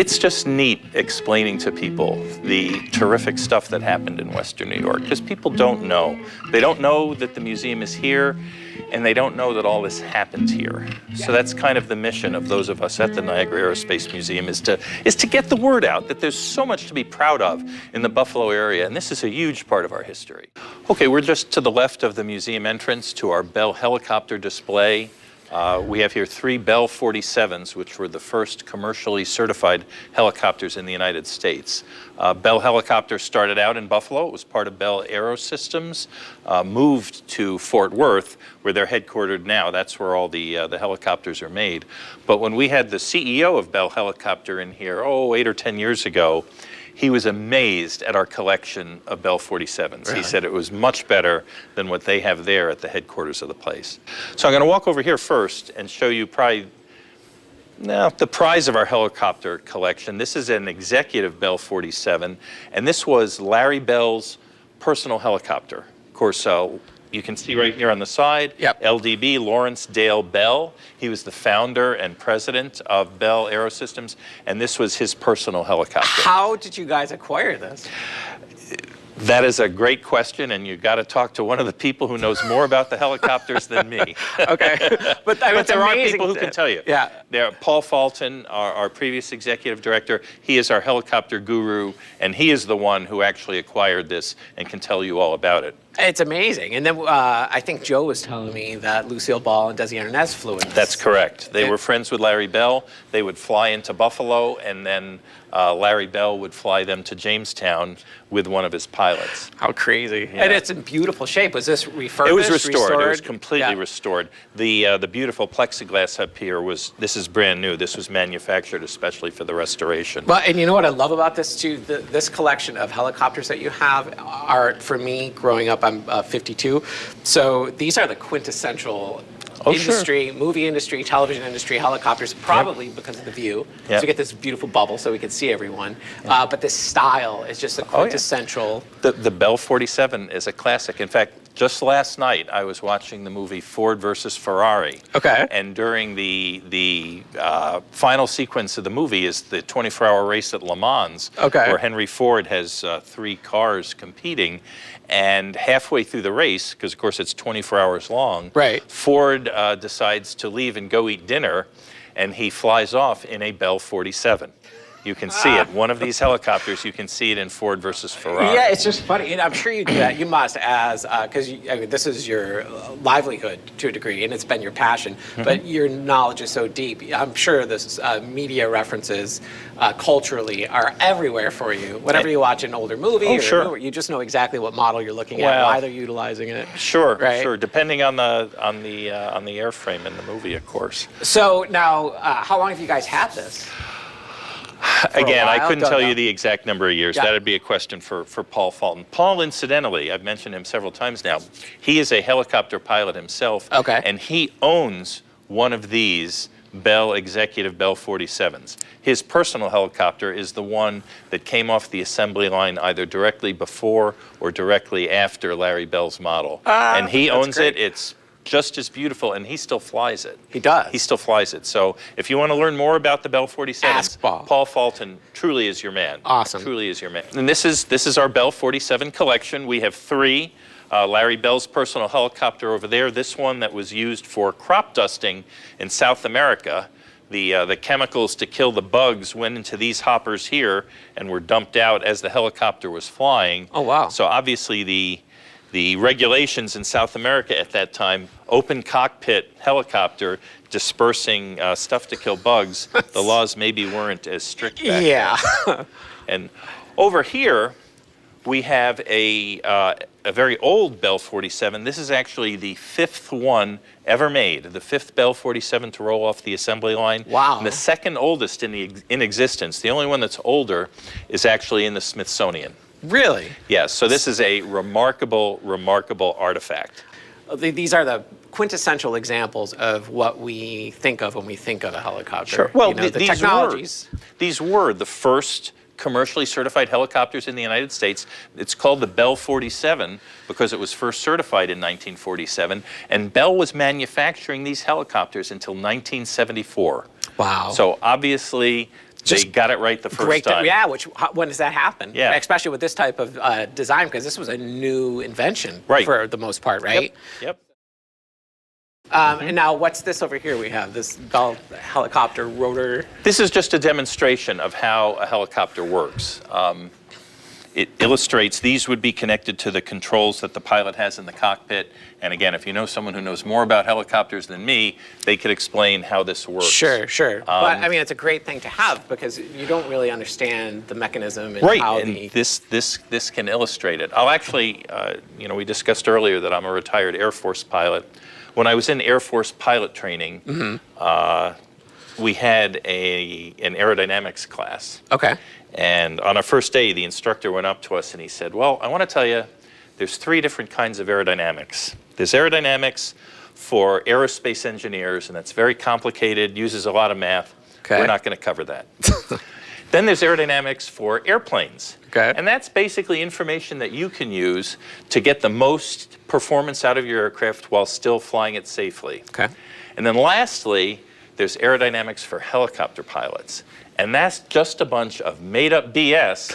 It's just neat explaining to people the terrific stuff that happened in Western New York, because people don't know. They don't know that the museum is here, and they don't know that all this happened here. So that's kind of the mission of those of us at the Niagara Aerospace Museum, is to get the word out that there's so much to be proud of in the Buffalo area, and this is a huge part of our history. Okay, we're just to the left of the museum entrance to our Bell helicopter display. We have here 3 Bell 47s, which were the first commercially certified helicopters in the United States. Bell Helicopter started out in Buffalo. It was part of Bell Aerosystems, moved to Fort Worth, where they're headquartered now. That's where all the helicopters are made. But when we had the CEO of Bell Helicopter in here, 8 or 10 years ago, he was amazed at our collection of Bell 47s. Really? He said it was much better than what they have there at the headquarters of the place. So I'm going to walk over here first and show you probably the prize of our helicopter collection. This is an executive Bell 47, and this was Larry Bell's personal helicopter. Of course, you can see right here on the side, yep. LDB, Lawrence Dale Bell. He was the founder and president of Bell Aerosystems, and this was his personal helicopter. How did you guys acquire this? That is a great question, and you've got to talk to one of the people who knows more about the helicopters than me. Okay, but there are people who can tell you. Yeah. Paul Fulton, our previous executive director, he is our helicopter guru, and he is the one who actually acquired this and can tell you all about it. It's amazing. And then I think Joe was telling me that Lucille Ball and Desi Arnaz flew in this. That's correct. They were friends with Larry Bell. They would fly into Buffalo, and then Larry Bell would fly them to Jamestown with one of his pilots. How crazy. Yeah. And it's in beautiful shape. Was this refurbished? It was restored. It was completely restored. The beautiful plexiglass up here this is brand new. This was manufactured especially for the restoration. Well, and you know what I love about this too? This collection of helicopters that you have are, for me, growing up, I'm 52. So these are the quintessential industry, sure. Movie industry, television industry, helicopters, probably because of the view. Yep. So we get this beautiful bubble so we can see everyone. But this style is just a quintessential. The Bell 47 is a classic. In fact, just last night I was watching the movie Ford versus Ferrari. Okay. And during the final sequence of the movie is the 24-hour race at Le Mans, where Henry Ford has 3 cars competing. And halfway through the race, because of course it's 24 hours long, Ford decides to leave and go eat dinner, and he flies off in a Bell 47. You can see it. One of these helicopters, you can see it in Ford versus Ferrari. Yeah, it's just funny. And I'm sure you do that. You must, as, because this is your livelihood to a degree, and it's been your passion, but your knowledge is so deep. I'm sure this media references culturally are everywhere for you. Whenever you watch an older movie, you just know exactly what model you're looking at, why they're utilizing it. Sure, sure. Depending on the airframe in the movie, of course. So now, how long have you guys had this? Again, I couldn't tell you the exact number of years. That'd be a question for Paul Fulton. Paul, incidentally, I've mentioned him several times now, he is a helicopter pilot himself, and he owns one of these executive Bell 47s. His personal helicopter is the one that came off the assembly line either directly before or directly after Larry Bell's model. And he owns it. It's just as beautiful, and he still flies it. He does. He still flies it. So if you want to learn more about the Bell 47s, ask Paul. Paul Fulton truly is your man. Awesome. Truly is your man. And this is our Bell 47 collection. We have 3. Larry Bell's personal helicopter over there. This one that was used for crop dusting in South America. The chemicals to kill the bugs went into these hoppers here and were dumped out as the helicopter was flying. Oh, wow. So obviously the regulations in South America at that time, open cockpit helicopter dispersing stuff to kill bugs, the laws maybe weren't as strict back then. And over here, we have a very old Bell 47. This is actually the 5th one ever made, the 5th Bell 47 to roll off the assembly line. Wow. And the 2nd oldest in existence. The only one that's older is actually in the Smithsonian. Really? Yes, so this is a remarkable, remarkable artifact. These are the quintessential examples of what we think of when we think of a helicopter. Sure. Well, the technologies. These were the first commercially certified helicopters in the United States. It's called the Bell 47 because it was first certified in 1947, and Bell was manufacturing these helicopters until 1974. Wow. So obviously, They got it right the first time. Yeah, when does that happen? Yeah. Especially with this type of design, because this was a new invention Right. for the most part, right? Yep. And now what's this over here we have? This Bell helicopter rotor. This is just a demonstration of how a helicopter works. It illustrates these would be connected to the controls that the pilot has in the cockpit. And again, if you know someone who knows more about helicopters than me, they could explain how this works. Sure. But I mean, it's a great thing to have because you don't really understand the mechanism and Right, how and this can illustrate it. I'll actually, we discussed earlier that I'm a retired Air Force pilot. When I was in Air Force pilot training, we had an aerodynamics class. Okay. And on our first day, the instructor went up to us and he said, well, I want to tell you, there's 3 different kinds of aerodynamics. There's aerodynamics for aerospace engineers, and that's very complicated, uses a lot of math. Okay. We're not going to cover that. Then there's aerodynamics for airplanes. Okay. And that's basically information that you can use to get the most performance out of your aircraft while still flying it safely. Okay. And then lastly, there's aerodynamics for helicopter pilots. And that's just a bunch of made-up BS,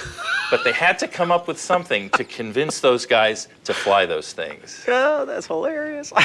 but they had to come up with something to convince those guys to fly those things. Oh, that's hilarious. Well,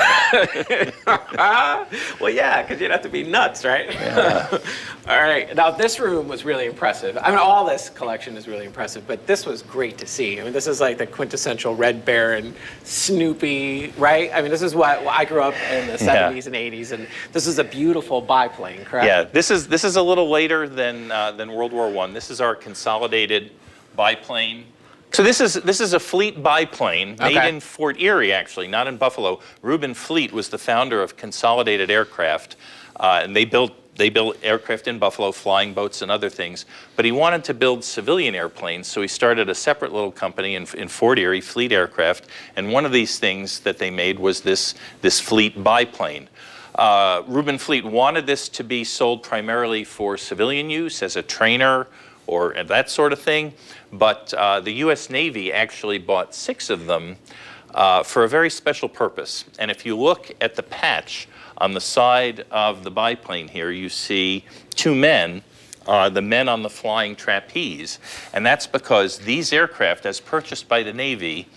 yeah, because you'd have to be nuts, right? Yeah. All right. Now, this room was really impressive. I mean, all this collection is really impressive, but this was great to see. I mean, this is like the quintessential Red Baron, Snoopy, right? I mean, this is what I grew up in the 70s and 80s, and this is a beautiful biplane, correct? Yeah, this is a little later than World War I. This is our consolidated biplane. So this is a Fleet biplane made in Fort Erie, actually, not in Buffalo. Reuben Fleet was the founder of Consolidated Aircraft, and they built aircraft in Buffalo, flying boats and other things. But he wanted to build civilian airplanes, so he started a separate little company in Fort Erie, Fleet Aircraft. And one of these things that they made was this Fleet biplane. Reuben Fleet wanted this to be sold primarily for civilian use as a trainer or that sort of thing, but the U.S. Navy actually bought 6 of them for a very special purpose. And if you look at the patch on the side of the biplane here, you see 2 men, the men on the flying trapeze, and that's because these aircraft, as purchased by the Navy,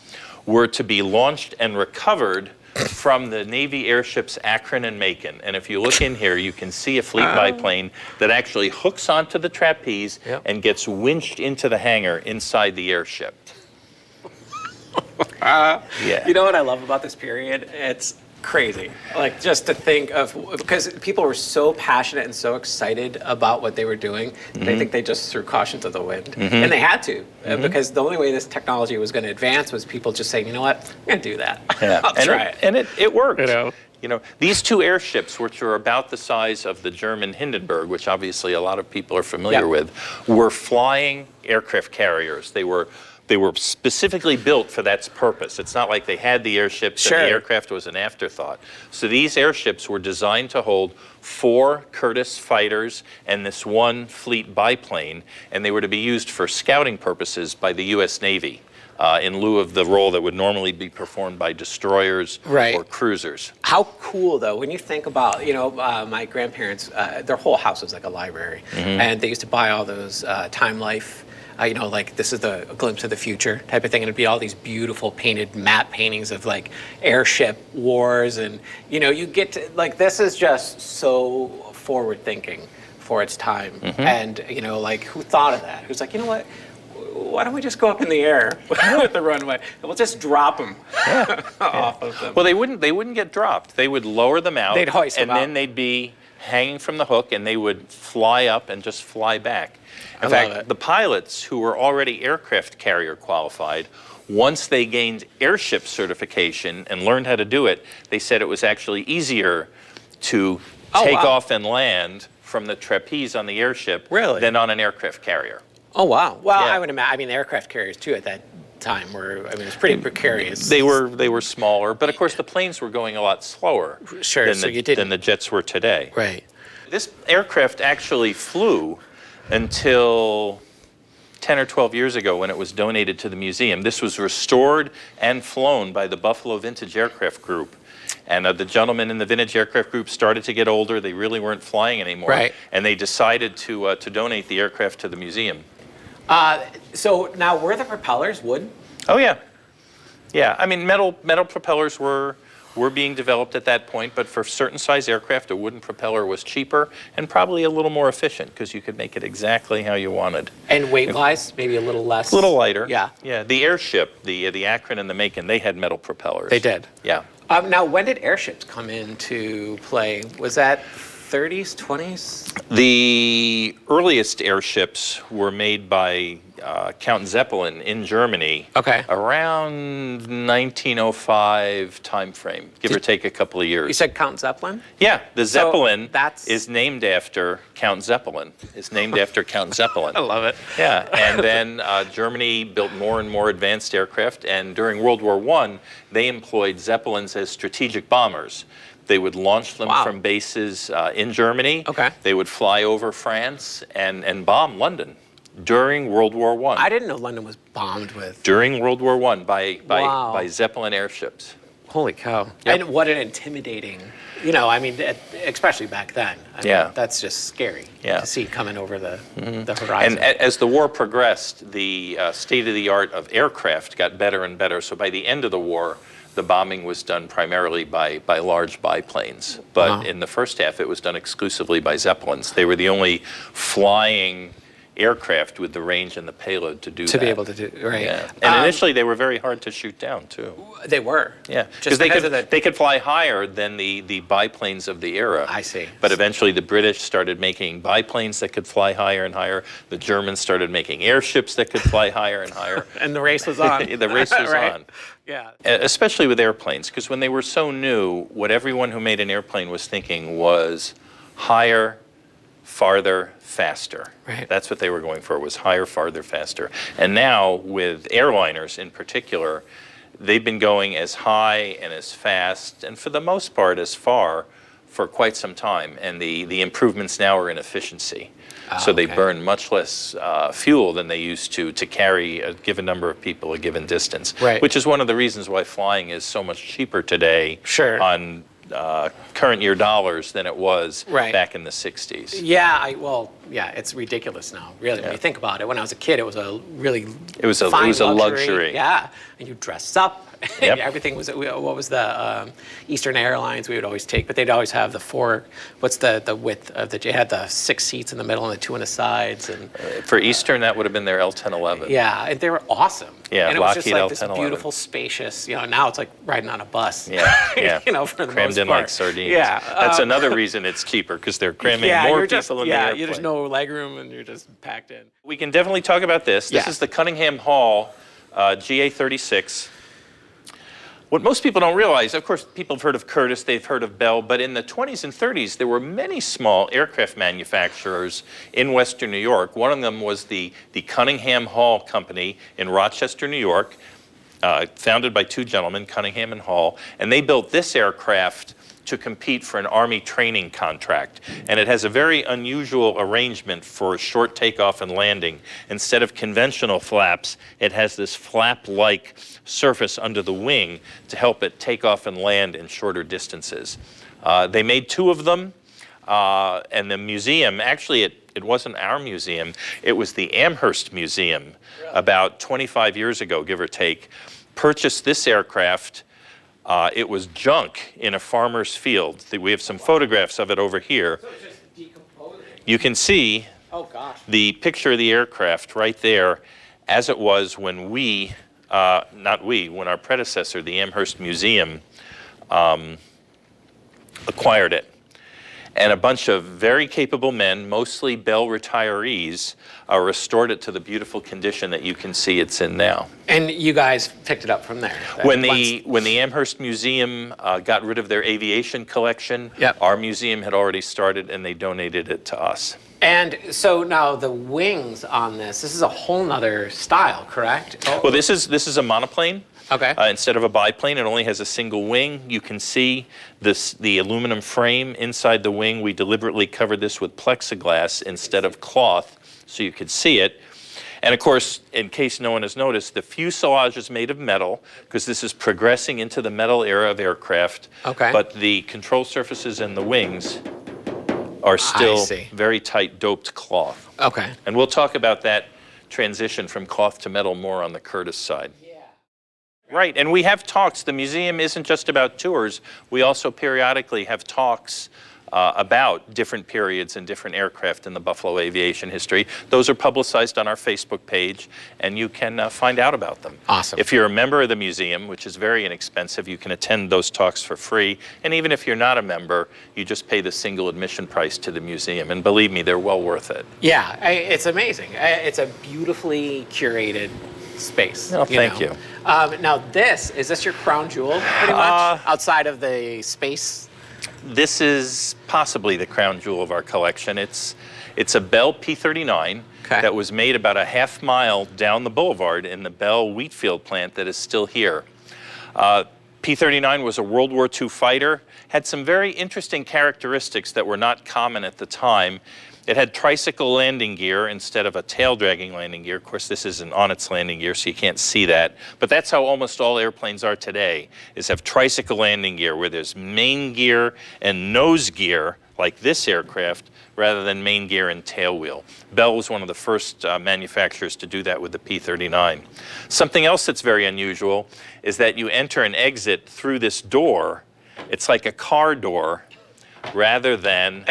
were to be launched and recovered from the Navy airships Akron and Macon. And if you look in here, you can see a Fleet biplane that actually hooks onto the trapeze and gets winched into the hangar inside the airship. Yeah. You know what I love about this period? It's crazy. Like, just to think of, because people were so passionate and so excited about what they were doing, I think they just threw caution to the wind. And they had to, because the only way this technology was going to advance was people just saying, you know what, I'm going to do that. Yeah. I'll try it. And it worked. You know? These 2 airships, which were about the size of the German Hindenburg, which obviously a lot of people are familiar with, were flying aircraft carriers. They were specifically built for that purpose. It's not like they had the airships and the aircraft was an afterthought. So these airships were designed to hold 4 Curtiss fighters and this 1 Fleet biplane, and they were to be used for scouting purposes by the U.S. Navy in lieu of the role that would normally be performed by destroyers or cruisers. How cool, though, when you think about, my grandparents, their whole house was like a library, and they used to buy all those Time Life, like this is a glimpse of the future type of thing, and it'd be all these beautiful painted matte paintings of like airship wars, and you get to, like, this is just so forward thinking for its time. And like, who thought of that? Who's like, you know what, why don't we just go up in the air with the runway and we'll just drop them off of them? Well, they wouldn't get dropped. They would lower them out, they'd hoist them and out. then they'd be hanging from the hook, and they would fly up and just fly back. In fact, the pilots who were already aircraft carrier qualified, once they gained airship certification and learned how to do it, they said it was actually easier to take off and land from the trapeze on the airship than on an aircraft carrier. Oh, wow. Well, I would imagine, aircraft carriers, too, at that time were, it was pretty precarious. They were smaller, but of course the planes were going a lot slower than the jets were today. Right. This aircraft actually flew until 10 or 12 years ago when it was donated to the museum. This was restored and flown by the Buffalo Vintage Aircraft Group. And the gentlemen in the vintage aircraft group started to get older. They really weren't flying anymore. Right. And they decided to donate the aircraft to the museum. So now, were the propellers wood? Oh, yeah. Yeah, I mean, metal propellers were being developed at that point, but for certain size aircraft, a wooden propeller was cheaper and probably a little more efficient because you could make it exactly how you wanted. And weight-wise, maybe a little less? A little lighter. Yeah. Yeah, the airship, the Akron and the Macon, they had metal propellers. They did? Yeah. Now, when did airships come into play? Was that 30s, 20s? The earliest airships were made by Count Zeppelin in Germany. Okay. Around 1905 timeframe, give or take a couple of years. You said Count Zeppelin? Yeah, the Zeppelin that's- is named after Count Zeppelin. It's named after Count Zeppelin. I love it. Yeah, and then Germany built more and more advanced aircraft, and during World War I, they employed Zeppelins as strategic bombers. They would launch them Wow. from bases in Germany. Okay. They would fly over France and bomb London during World War I. I didn't know London was bombed with. During World War I Wow. by Zeppelin airships. Holy cow. Yep. And what an intimidating, I mean, especially back then. I mean, Yeah. that's just scary Yeah. to see coming over the horizon. And as the war progressed, the state-of-the-art of aircraft got better and better. So by the end of the war, the bombing was done primarily by large biplanes. But Wow. in the first half, it was done exclusively by Zeppelins. They were the only flying aircraft with the range and the payload to do that. to be able to do, right. Yeah. And initially, they were very hard to shoot down, too. They were. Yeah, Just they because could, of the. they could fly higher than the biplanes of the era. I see. But eventually the British started making biplanes that could fly higher and higher. The Germans started making airships that could fly higher and higher. And the race was on. The race was Right. on. Yeah. Especially with airplanes, because when they were so new, what everyone who made an airplane was thinking was higher, farther, faster. Right. That's what they were going for, was higher, farther, faster. And now with airliners in particular, they've been going as high and as fast, and for the most part as far, for quite some time. And the improvements now are in efficiency. So they okay. burn much less fuel than they used to carry a given number of people a given distance. Right. Which is one of the reasons why flying is so much cheaper today Sure. on current year dollars than it was Right. back in the 60s. Yeah, it's ridiculous now, really. When you think about it, when I was a kid, it was a really It was a fine luxury. Yeah, and you dress up. Yep. Everything was. What was the Eastern Airlines we would always take? But they'd always have the four. What's the width of the? You had the 6 seats in the middle and the 2 on the sides, and For Eastern, that would have been their L-1011. yeah, and they were awesome. Yeah, and it was just Lockheed like this L-1011. beautiful, spacious. Now it's like riding on a bus. Yeah. For the Crammed most in part. like sardines. Yeah, That's another reason it's cheaper, because they're cramming more you're people just, in the yeah, airplane. there's no leg room and you're just packed in. We can definitely talk about this. This Yeah. is the Cunningham Hall GA-36. What most people don't realize, of course, people have heard of Curtiss, they've heard of Bell, but in the 20s and 30s, there were many small aircraft manufacturers in Western New York. One of them was the Cunningham Hall Company in Rochester, New York, founded by two gentlemen, Cunningham and Hall, and they built this aircraft to compete for an Army training contract. And it has a very unusual arrangement for short takeoff and landing. Instead of conventional flaps, it has this flap-like surface under the wing to help it take off and land in shorter distances. They made two of them, and the museum, actually it wasn't our museum, it was the Amherst Museum, about 25 years ago, give or take, purchased this aircraft. It was junk in a farmer's field. We have some photographs of it over here. So it's just decomposing. You can see Oh gosh. the picture of the aircraft right there as it was when when our predecessor, the Amherst Museum, acquired it. And a bunch of very capable men, mostly Bell retirees, restored it to the beautiful condition that you can see it's in now. And you guys picked it up from there. When the Amherst Museum got rid of their aviation collection, Yep. our museum had already started and they donated it to us. And so now the wings on this is a whole nother style, correct? Well, this is a monoplane. Okay. Instead of a biplane, it only has a single wing. You can see the aluminum frame inside the wing. We deliberately covered this with plexiglass instead of cloth so you could see it. And of course, in case no one has noticed, the fuselage is made of metal because this is progressing into the metal era of aircraft. Okay. But the control surfaces and the wings are still very tight doped cloth. Okay. And we'll talk about that transition from cloth to metal more on the Curtiss side. Right, and we have talks. The museum isn't just about tours. We also periodically have talks about different periods and different aircraft in the Buffalo aviation history. Those are publicized on our Facebook page, and you can find out about them. Awesome. If you're a member of the museum, which is very inexpensive, you can attend those talks for free. And even if you're not a member, you just pay the single admission price to the museum. And believe me, they're well worth it. Yeah, it's amazing. It's a beautifully curated space. Well, thank you. Now is this your crown jewel, pretty much, outside of the space? This is possibly the crown jewel of our collection. It's a Bell P-39 that was made about a half-mile down the boulevard in the Bell Wheatfield plant that is still here. P-39 was a World War II fighter, had some very interesting characteristics that were not common at the time. It had tricycle landing gear instead of a tail-dragging landing gear. Of course, this isn't on its landing gear, so you can't see that. But that's how almost all airplanes are today, is have tricycle landing gear, where there's main gear and nose gear, like this aircraft, rather than main gear and tail wheel. Bell was one of the first manufacturers to do that with the P-39. Something else that's very unusual is that you enter and exit through this door. It's like a car door, rather than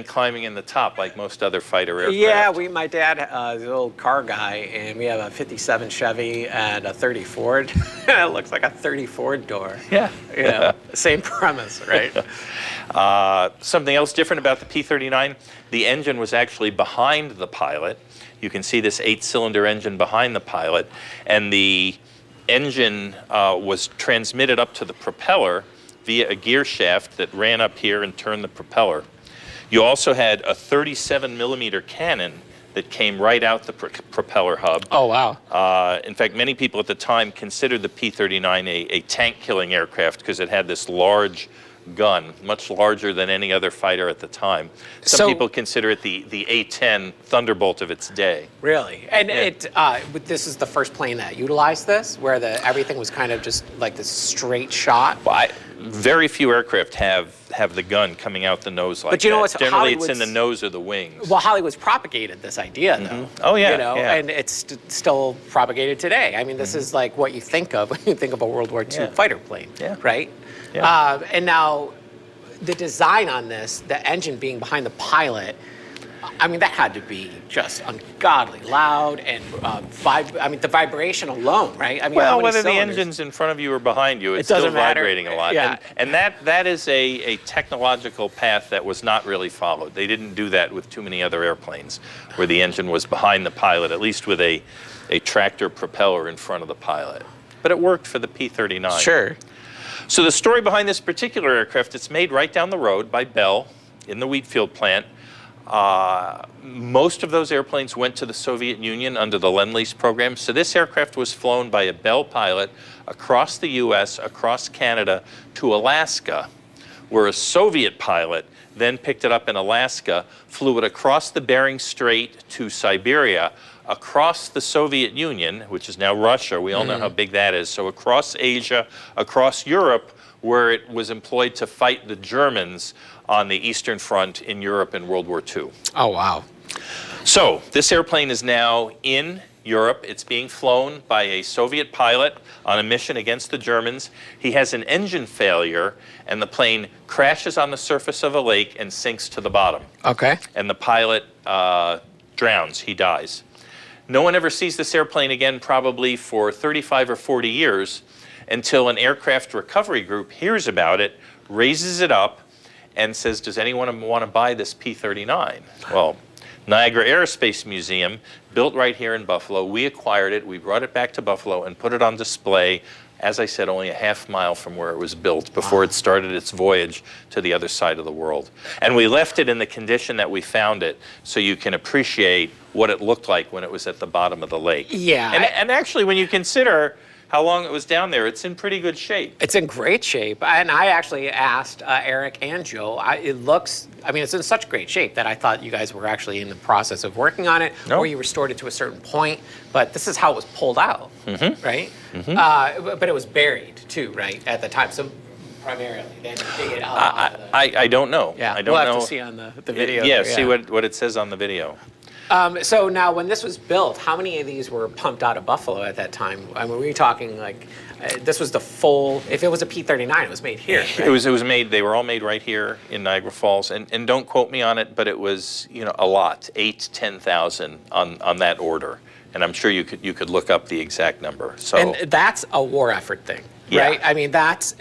climbing in the top like most other fighter aircraft. Yeah, my dad is an old car guy, and we have a 57 Chevy and a 30 Ford. It looks like a 30 Ford door. Yeah. You know, same premise, right? Something else different about the P-39, the engine was actually behind the pilot. You can see this 8-cylinder engine behind the pilot, and the engine was transmitted up to the propeller via a gear shaft that ran up here and turned the propeller. You also had a 37-millimeter cannon that came right out the propeller hub. Oh, wow. In fact, many people at the time considered the P-39 a tank-killing aircraft because it had this large gun, much larger than any other fighter at the time. Some people consider it the A-10 Thunderbolt of its day. Really? And this is the first plane that utilized this, where everything was kind of just like this straight shot? Well, very few aircraft have the gun coming out the nose like that. But you know what's generally it's in the nose or the wings. Well, Hollywood's propagated this idea, though. Oh, yeah. You know, and it's still propagated today. I mean, this is like what you think of when you think of a World War II fighter plane, right? Yeah. And now, the design on this, the engine being behind the pilot, I mean, that had to be just ungodly loud and the vibration alone, right? I mean, well, whether the engine's in front of you or behind you, it's still vibrating a lot. Yeah. And that is a technological path that was not really followed. They didn't do that with too many other airplanes, where the engine was behind the pilot, at least with a tractor propeller in front of the pilot. But it worked for the P-39. Sure. So the story behind this particular aircraft, it's made right down the road by Bell in the Wheatfield plant. Most of those airplanes went to the Soviet Union under the Lend-Lease program. So this aircraft was flown by a Bell pilot across the US, across Canada to Alaska, where a Soviet pilot then picked it up in Alaska, flew it across the Bering Strait to Siberia, across the Soviet Union, which is now Russia. We all know how big that is. So across Asia, across Europe, where it was employed to fight the Germans on the Eastern Front in Europe in World War II. Oh, wow. So this airplane is now in Europe. It's being flown by a Soviet pilot on a mission against the Germans. He has an engine failure, and the plane crashes on the surface of a lake and sinks to the bottom. Okay. And the pilot drowns. He dies. No one ever sees this airplane again, probably for 35 or 40 years, until an aircraft recovery group hears about it, raises it up, and says, does anyone want to buy this P-39? Well, Niagara Aerospace Museum, built right here in Buffalo. We acquired it, we brought it back to Buffalo and put it on display, as I said, only a half-mile from where it was built before it started its voyage to the other side of the world. And we left it in the condition that we found it, so you can appreciate what it looked like when it was at the bottom of the lake. Yeah. And actually, when you consider how long it was down there. It's in pretty good shape. It's in great shape, and I actually asked Eric and Joe. It's in such great shape that I thought you guys were actually in the process of working on it, or you restored it to a certain point. But this is how it was pulled out, right? But it was buried too, right, at the time. So primarily, they had to dig it out. I don't know. Yeah, I don't we'll know. have to see on the video. Yeah, see what it says on the video. So now, when this was built, how many of these were pumped out of Buffalo at that time? I mean, were you talking like this was the full? If it was a P-39, it was made here. Right? It was made. They were all made right here in Niagara Falls, and don't quote me on it, but it was a lot, 8,000 to 10,000 on that order, and I'm sure you could look up the exact number. So and that's a war effort thing. Yeah. Right. I mean, that's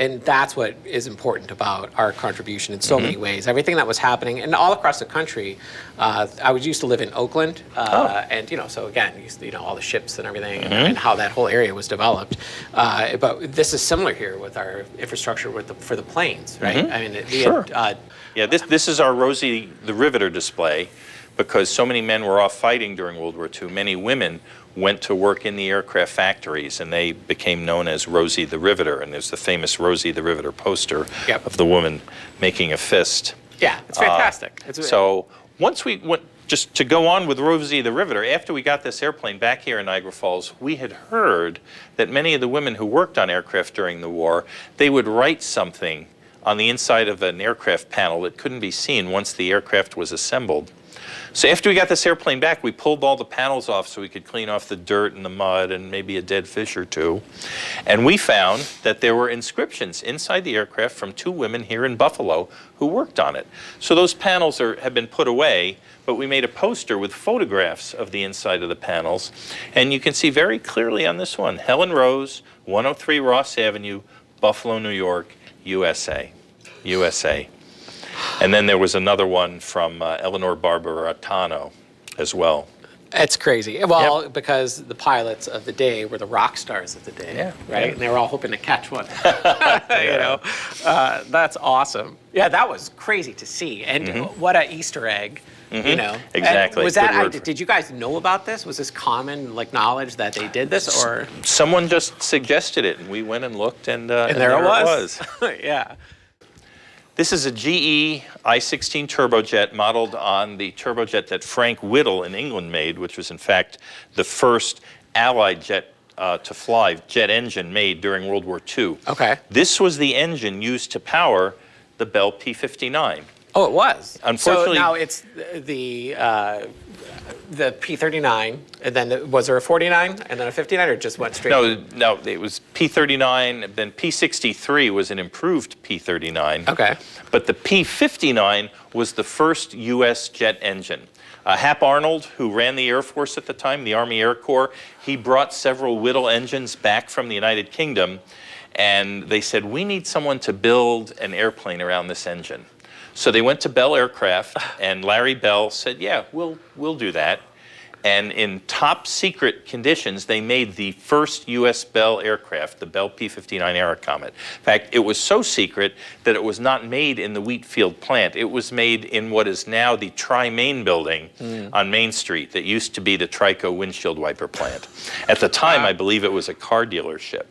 what is important about our contribution in so many ways. Everything that was happening, and all across the country. I used to live in Oakland, and so again, all the ships and everything, and how that whole area was developed. But this is similar here with our infrastructure for the planes, right? I mean, Sure. This is our Rosie the Riveter display, because so many men were off fighting during World War II. Many women went to work in the aircraft factories, and they became known as Rosie the Riveter. And there's the famous Rosie the Riveter poster of the woman making a fist. Yeah, it's fantastic. So once we went, just to go on with Rosie the Riveter, after we got this airplane back here in Niagara Falls, we had heard that many of the women who worked on aircraft during the war, they would write something on the inside of an aircraft panel that couldn't be seen once the aircraft was assembled. So after we got this airplane back, we pulled all the panels off so we could clean off the dirt and the mud and maybe a dead fish or two. And we found that there were inscriptions inside the aircraft from 2 women here in Buffalo who worked on it. So those panels have been put away, but we made a poster with photographs of the inside of the panels. And you can see very clearly on this one, Helen Rose, 103 Ross Avenue, Buffalo, New York, USA. USA. And then there was another one from Eleanor Barbaratano as well. It's crazy. Well, because the pilots of the day were the rock stars of the day, right? And they were all hoping to catch one. That's awesome. Yeah, that was crazy to see. And what an Easter egg, Exactly. And was that? Did you guys know about this? Was this common knowledge that they did this, or someone just suggested it, and we went and looked, and there it was. Yeah. This is a GE I-16 turbojet modeled on the turbojet that Frank Whittle in England made, which was in fact the first Allied jet to fly, jet engine made during World War II. Okay. This was the engine used to power the Bell P-59. Oh, it was. Unfortunately, so now it's the P-39, and then was there a 49 and then a 59, or just went straight? No, it was P-39, then P-63 was an improved P-39. Okay. But the P-59 was the first U.S. jet engine. Hap Arnold, who ran the Air Force at the time, the Army Air Corps, he brought several Whittle engines back from the United Kingdom, and they said, we need someone to build an airplane around this engine. So they went to Bell Aircraft, and Larry Bell said, yeah, we'll do that. And in top secret conditions, they made the first U.S. Bell aircraft, the Bell P-59 Aerocomet. In fact, it was so secret that it was not made in the Wheatfield plant. It was made in what is now the Tri-Main building on Main Street that used to be the Trico windshield wiper plant. At the time, I believe it was a car dealership.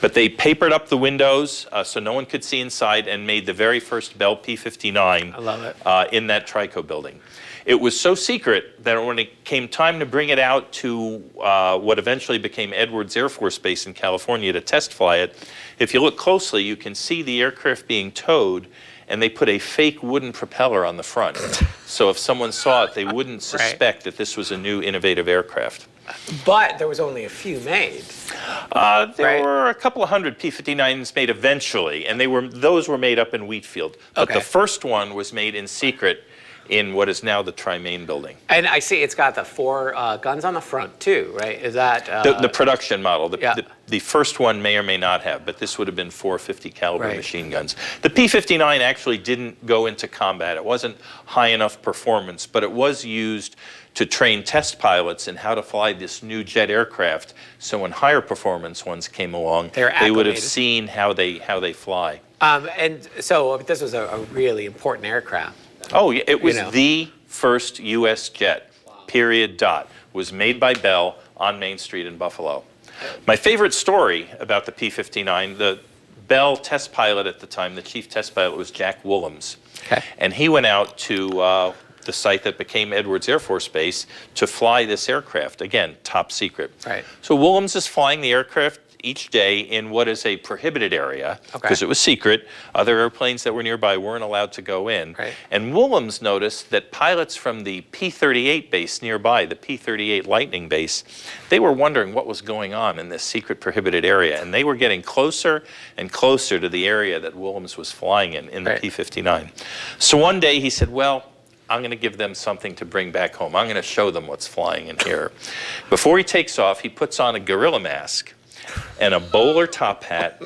But they papered up the windows so no one could see inside, and made the very first Bell P-59 I love it. In that Trico building. It was so secret that when it came time to bring it out to what eventually became Edwards Air Force Base in California to test fly it, if you look closely, you can see the aircraft being towed, and they put a fake wooden propeller on the front. So if someone saw it, they wouldn't suspect that this was a new innovative aircraft. But there was only a few made. There were a couple of hundred P-59s made eventually, and those were made up in Wheatfield. But the first one was made in secret in what is now the Tri-Main building. And I see it's got the 4 guns on the front too, right? Is that the production model? The first one may or may not have, but this would have been 450 caliber machine guns. The P-59 actually didn't go into combat. It wasn't high enough performance, but it was used to train test pilots in how to fly this new jet aircraft. So when higher performance ones came along, they would have seen how they fly. And so this was a really important aircraft. Oh, yeah, it was the first U.S. jet, period, dot, was made by Bell on Main Street in Buffalo. My favorite story about the P-59, the Bell test pilot at the time, the chief test pilot was Jack Willems. Okay. And he went out to the site that became Edwards Air Force Base to fly this aircraft. Again, top secret. Right. So Willems is flying the aircraft each day in what is a prohibited area, because it was secret. Other airplanes that were nearby weren't allowed to go in. Right. And Willems noticed that pilots from the P-38 base nearby, the P-38 Lightning base, they were wondering what was going on in this secret prohibited area. And they were getting closer and closer to the area that Willems was flying in the P-59. So one day he said, well, I'm going to give them something to bring back home. I'm going to show them what's flying in here. Before he takes off, he puts on a gorilla mask and a bowler top hat,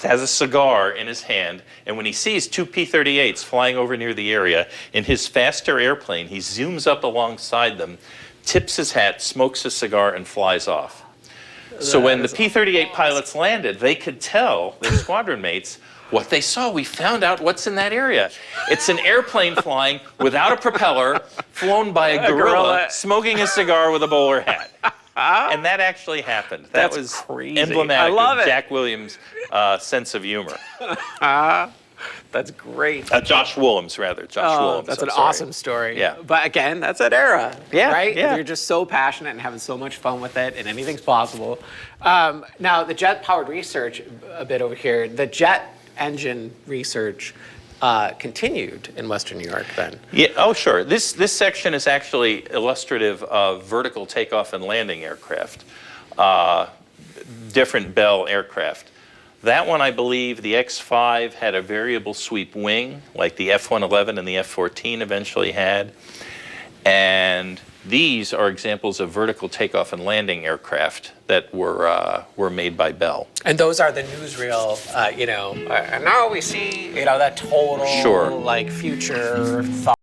has a cigar in his hand, and when he sees two P-38s flying over near the area, in his faster airplane, he zooms up alongside them, tips his hat, smokes a cigar, and flies off. So when the P-38 pilots landed, they could tell their squadron mates what they saw. We found out what's in that area. It's an airplane flying without a propeller, flown by a gorilla, smoking a cigar with a bowler hat. And that actually happened. That was crazy. emblematic I love of it. Jack Williams' sense of humor. That's great. Josh Willems, rather. Josh Willems. That's I'm an sorry. awesome story. Yeah. But again, that's an era. Yeah, Right? yeah. You're just so passionate and having so much fun with it, and anything's possible. Now, the jet-powered research, a bit over here, the jet engine research continued in Western New York then. Yeah, oh, sure. This section is actually illustrative of vertical takeoff and landing aircraft, different Bell aircraft. That one, I believe, the X-5 had a variable sweep wing, like the F-111 and the F-14 eventually had. And these are examples of vertical takeoff and landing aircraft that were made by Bell. And those are the newsreel, and now we see, that total, Sure. like, future thought.